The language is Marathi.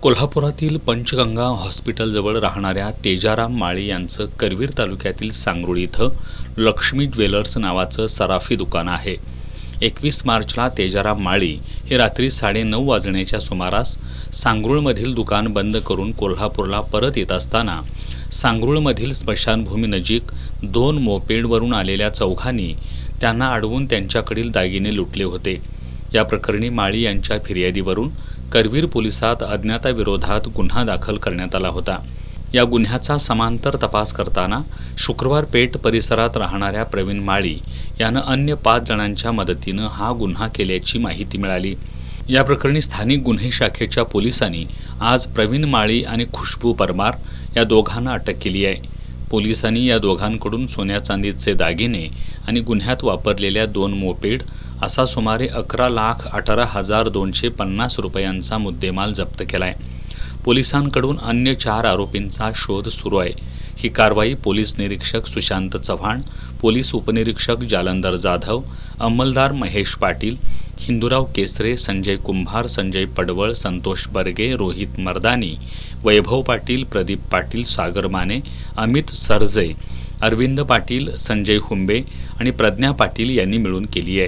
कोल्हापुरातील पंचगंगा हॉस्पिटलजवळ राहणाऱ्या तेजाराम माळी यांचं करवीर तालुक्यातील सांगरुळ इथं लक्ष्मी ज्वेलर्स नावाचं सराफी दुकान आहे। 21 मार्चला तेजाराम माळी हे रात्री 9:30 वाजण्याच्या सुमारास सांगरुळमधील दुकान बंद करून कोल्हापूरला परत येत असताना सांगरुळमधील स्मशानभूमीनजीक 2 मोपेडवरून आलेल्या चौघांनी त्यांना अडवून त्यांच्याकडील दागिने लुटले होते। या प्रकरणी माळी यांच्या फिर्यादीवरून करवीर पोलिसात अज्ञाताविरोधात गुन्हा दाखल करण्यात आला होता। या गुन्ह्याचा समांतर तपास करताना शुक्रवार पेठ परिसरात राहणाऱ्या प्रवीण माळी यानं अन्य 5 जणांच्या मदतीनं हा गुन्हा केल्याची माहिती मिळाली। या प्रकरणी स्थानिक गुन्हे शाखेच्या पोलिसांनी आज प्रवीण माळी आणि खुशबू परमार या दोघांना अटक केली आहे। पोलिसांनी या दोघांकडून सोन्या चांदीचे दागिने आणि गुन्ह्यात वापरलेल्या 2 मोपेड असा सुमारे 11,18,250 रुपयांचा मुद्देमाल जप्त केलाय। पोलिसांकडून अन्य 4 आरोपींचा शोध सुरू आहे। ही कारवाई पोलीस निरीक्षक सुशांत चव्हाण, पोलीस उपनिरीक्षक जालंधर जाधव, अंमलदार महेश पाटील, हिंदूराव केसरे, संजय कुंभार, संजय पडवळ, संतोष बर्गे, रोहित मर्दानी, वैभव पाटील, प्रदीप पाटील, सागर माने, अमित सरजे, अरविंद पाटील, संजय हुंबे आणि प्रज्ञा पाटील यांनी मिळून केली आहे।